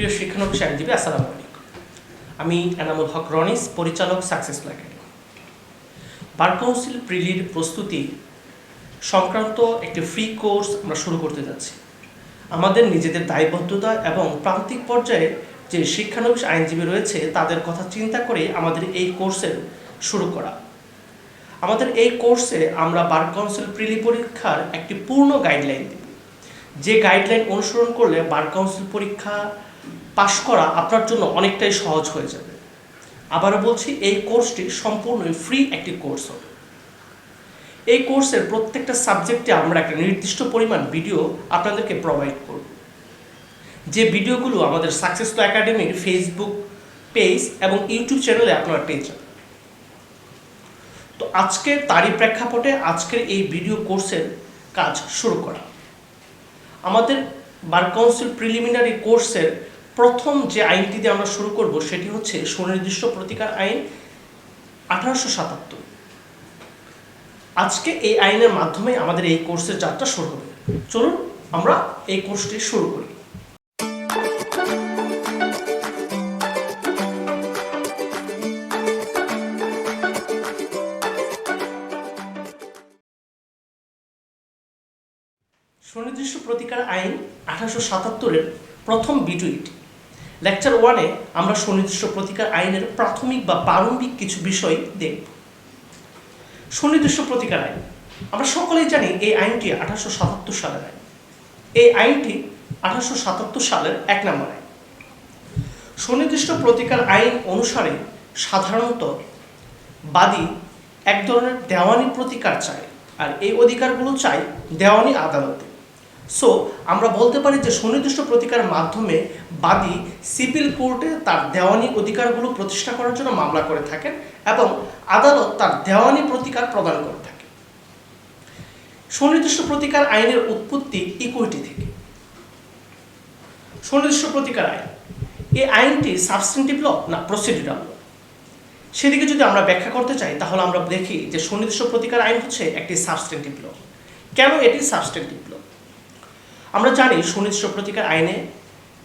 প্রিয় শিক্ষানবিশ আইনজীবী, আসসালামু আলাইকুম। আমি এনামুল হক রনিস, পরিচালক সাকসেসফুল একাডেমি। বার কাউন্সিল প্রিলির প্রস্তুতি সংক্রান্ত একটি ফ্রি কোর্স আমরা শুরু করতে যাচ্ছি। আমাদের নিজেদের দায়বদ্ধতা এবং প্রান্তিক পর্যায়ে যে শিক্ষানবিশ আইনজীবী রয়েছে তাদের কথা চিন্তা করে আমাদের এই কোর্সের শুরু করা। আমাদের এই কোর্সে আমরা বার কাউন্সিল প্রিলি পরীক্ষার একটি পূর্ণ গাইডলাইন দেব, যে গাইডলাইন অনুসরণ করলে বার কাউন্সিল পরীক্ষা পাশ করা আপনার জন্য অনেকটাই সহজ হয়ে যাবে। আবারও বলছি, এই কোর্সটি সম্পূর্ণই ফ্রি একটি কোর্স হবে। এই কোর্সের প্রত্যেকটা সাবজেক্টে আমরা একটা নির্দিষ্ট পরিমাণ ভিডিও আপনাদেরকে প্রোভাইড করব, যে ভিডিওগুলো আমাদের সাকসেসফুল একাডেমির ফেসবুক পেজ এবং ইউটিউব চ্যানেলে আপনারা পেয়ে যাবেন। তো আজকের তারই প্রেক্ষাপটে আজকের এই ভিডিও কোর্সের কাজ শুরু করা। আমাদের বার কাউন্সিল প্রিলিমিনারি কোর্সের প্রথম যে আইনটি দিয়ে আমরা শুরু করব সেটি হচ্ছে সুনির্দিষ্ট প্রতিকার আইন 1877। আজকে এই আইনের মাধ্যমে আমাদের এই কোর্সের যাত্রা শুরু হবে। চলুন আমরা এই কোর্সটি শুরু করি। সুনির্দিষ্ট প্রতিকার আইন 1877-এর প্রথম ভিডিওটি। লেকচার 1-এ আমরা সুনির্দিষ্ট প্রতিকার আইনের প্রাথমিক বা প্রারম্ভিক কিছু বিষয় দেখব। সুনির্দিষ্ট প্রতিকার আইন, আমরা সকলেই জানি এই আইনটি 1877 সালের আইন। এই আইনটি 1877 সালের 1 নম্বর আইন। সুনির্দিষ্ট প্রতিকার আইন অনুসারে সাধারণত বাদী এক ধরনের দেওয়ানি প্রতিকার চায়, আর এই অধিকারগুলো চাই দেওয়ানি আদালতে। সো আমরা বলতে পারি যে সুনির্দিষ্ট প্রতিকারের মাধ্যমে বাদী সিভিল কোর্টে তার দেওয়ানি অধিকারগুলো প্রতিষ্ঠা করার জন্য মামলা করে থাকেন এবং আদালত তার দেওয়ানি প্রতিকার প্রদান করে থাকে। সুনির্দিষ্ট প্রতিকার আইনের উৎপত্তি ইকুইটি থেকে। সুনির্দিষ্ট প্রতিকার আইন, এই আইনটি সাবস্টেন্টিভ ল না প্রসিডিউরাল ল, সেদিকে যদি আমরা ব্যাখ্যা করতে চাই তাহলে আমরা দেখি যে সুনির্দিষ্ট প্রতিকার আইন হচ্ছে একটি সাবস্টেন্টিভ ল। কেন এটি সাবস্টেন্টিভ ল? আমরা জানি সুনির্দিষ্ট প্রতিকার আইনে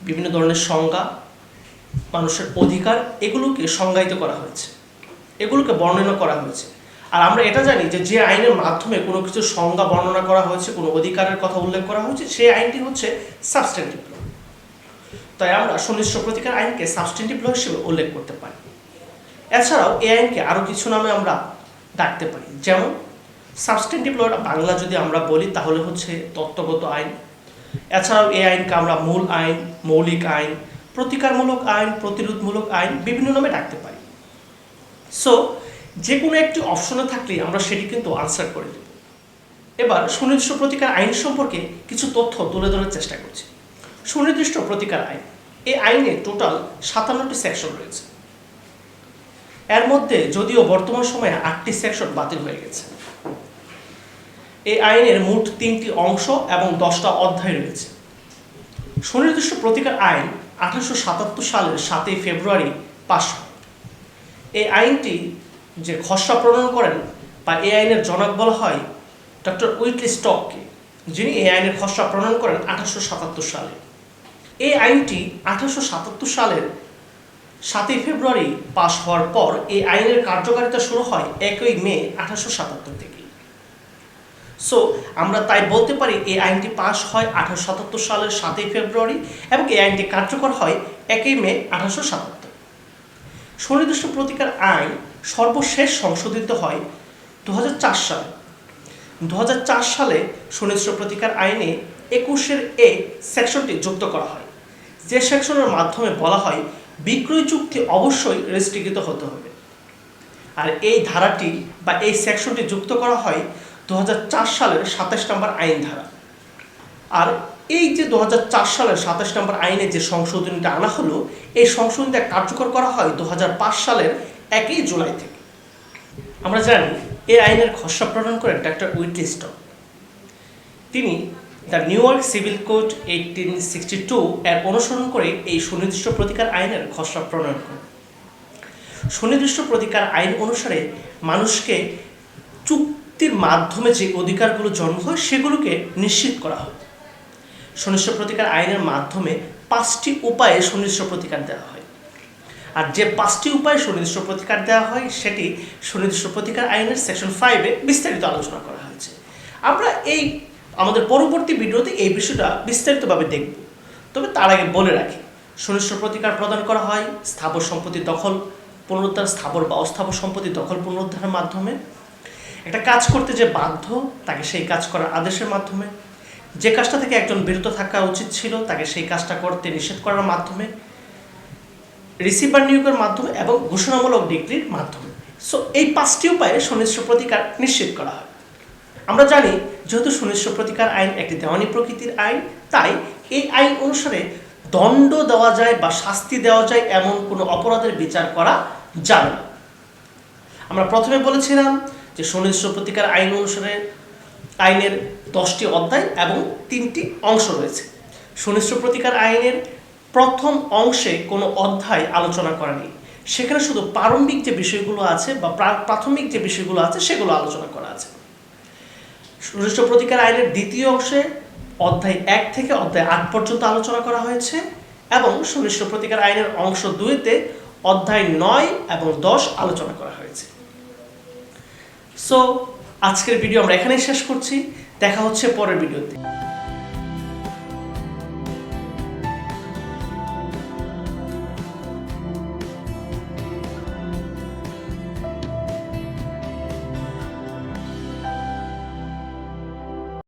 বিভিন্ন ধরনের সংজ্ঞা, মানুষের অধিকার, এগুলোকে সংজ্ঞায়িত করা হয়েছে, এগুলোকে বর্ণনা করা হয়েছে। আর আমরা এটা জানি যে যে আইনের মাধ্যমে কোনো কিছু সংজ্ঞা বর্ণনা করা হয়েছে, কোনো অধিকারের কথা উল্লেখ করা হয়েছে, সেই আইনটি হচ্ছে সাবস্টেন্টিভ ল। তাই আমরা সুনির্দিষ্ট প্রতিকার আইনকে সাবস্টেন্টিভ ল হিসেবে উল্লেখ করতে পারি। এছাড়াও এই আইনকে আরও কিছু নামে আমরা ডাকতে পারি, যেমন সাবস্টেন্টিভ ল বাংলা যদি আমরা বলি তাহলে হচ্ছে তত্ত্বগত আইন। এছাড়াও এই আইনকে আমরা মূল আইন, মৌলিক আইন, প্রতিকারমূলক আইন, প্রতিরোধমূলক আইন বিভিন্ন নামে ডাকতে পারি। সো যে কোনো একটি অপশনে থাকলে আমরা সেটি কিন্তু আনসার করে দেব। এবার সুনির্দিষ্ট প্রতিকার আইন সম্পর্কে কিছু তথ্য তুলে ধরার চেষ্টা করছি। সুনির্দিষ্ট প্রতিকার আইন, এই আইনে টোটাল 57টি সেকশন রয়েছে। এর মধ্যে যদিও বর্তমান সময়ে 8টি সেকশন বাতিল হয়ে গেছে। এই আইনের মোট 3টি অংশ এবং 10টা অধ্যায় রয়েছে। সুনির্দিষ্ট প্রতিকার আইন 1877 সালের 7 ফেব্রুয়ারি পাশ হয়। এই আইনটি যে খসড়া প্রণয়ন করেন বা এই আইনের জনক বলা হয় ডক্টর উইটলি স্টককে, যিনি এই আইনের খসড়া প্রণয়ন করেন 1877 সালে। এই আইনটি 1877 সালের 7 ফেব্রুয়ারি পাশ হওয়ার পর এই আইনের কার্যকারিতা শুরু হয় 1 মে 1877 থেকে। সো আমরা তাই বলতে পারি এই আইনটি পাশ হয় 1877 সালের 7 ফেব্রুয়ারি এবং এই আইনটি কার্যকর হয় 1 মে 1877। সুনির্দিষ্ট প্রতিকার আইন সর্বশেষ সংশোধিত হয় 2004 সালে। 2004 সালে সুনির্দিষ্ট প্রতিকার আইনে 21-এর এ সেকশনটি যুক্ত করা হয়, যে সেকশনের মাধ্যমে বলা হয় বিক্রয় চুক্তি অবশ্যই রেস্ট্রিক্ট হতে হবে। আর এই ধারাটি বা এই সেকশনটি যুক্ত করা হয় 2004 সালের 27 নম্বর আইন ধারা। আর এই যে 2004 সালের 27 নম্বর আইনে যে সংশোধনীটা আনা হলো, এই সংশোধনীটা কার্যকর করা হয় 2005 সালের 1 জুলাই থেকে। আমরা জানি এই আইনের খসড়া প্রণয়ন করেন ডক্টর উইটলি স্টক। তিনি the new York civil code 1862 এর অনুসরণ করে এই সুনির্দিষ্ট প্রতিকার আইনের খসড়া প্রণয়ন করেন। সুনির্দিষ্ট প্রতিকার আইন অনুসারে মানুষকে চুক্তির মাধ্যমে যে অধিকারগুলো জন্ম হয় সেগুলোকে নিশ্চিত করা হয়। সুনির্দিষ্ট প্রতিকার আইনের মাধ্যমে 5টি উপায়ে সুনির্দিষ্ট প্রতিকার দেওয়া হয়। আর যে 5টি উপায়ে সুনির্দিষ্ট প্রতিকার দেওয়া হয় সেটি সুনির্দিষ্ট প্রতিকার আইনের সেকশন 5-এ বিস্তারিত আলোচনা করা হয়েছে। আমরা আমাদের পরবর্তী ভিডিওতে এই বিষয়টা বিস্তারিতভাবে দেখব। তবে তার আগে বলে রাখি, সুনির্দিষ্ট প্রতিকার প্রদান করা হয় স্থাবর সম্পত্তি দখল পুনরুদ্ধার, স্থাবর বা অস্থাবর সম্পত্তি দখল পুনরুদ্ধারের মাধ্যমে, একটা কাজ করতে যে বাধ্য তাকে সেই কাজ করার আদেশের মাধ্যমে, যে কাজটা থেকে একজন বিরত থাকা উচিত ছিল তাকে সেই কাজটা করতে নিষেধ করার মাধ্যমে, রিসিভার নিয়োগের মাধ্যমে এবং ঘোষণামূলক ডিক্রির মাধ্যমে। সো এই 5টি উপায়ে সুনির্দিষ্ট প্রতিকার নিশ্চিত করা হয়। আমরা জানি যেহেতু সুনির্দিষ্ট প্রতিকার আইন একটি দেওয়ানি প্রকৃতির আইন, তাই এই আইন অনুসারে দণ্ড দেওয়া যায় বা শাস্তি দেওয়া যায় এমন কোনো অপরাধের বিচার করা যাবে না। আমরা প্রথমে বলেছিলাম যে সুনির্দিষ্ট প্রতিকার আইন অনুসারে আইনের 10টি অধ্যায় এবং 3টি অংশ রয়েছে। সুনির্দিষ্ট প্রতিকার আইনের প্রথম অংশে কোনো অধ্যায় আলোচনা করা নেই, সেখানে শুধু প্রারম্ভিক যে বিষয়গুলো আছে বা প্রাথমিক যে বিষয়গুলো আছে সেগুলো আলোচনা করা আছে। সুনির্দিষ্ট প্রতিকার আইনের দ্বিতীয় অংশে অধ্যায় 1 থেকে অধ্যায় 8 পর্যন্ত আলোচনা করা হয়েছে এবং সুনির্দিষ্ট প্রতিকার আইনের অংশ 2-তে অধ্যায় 9 এবং 10 আলোচনা করা হয়েছে। সো আজকের ভিডিও আমরা এখানেই শেষ করছি, দেখা হচ্ছে পরের ভিডিওতে।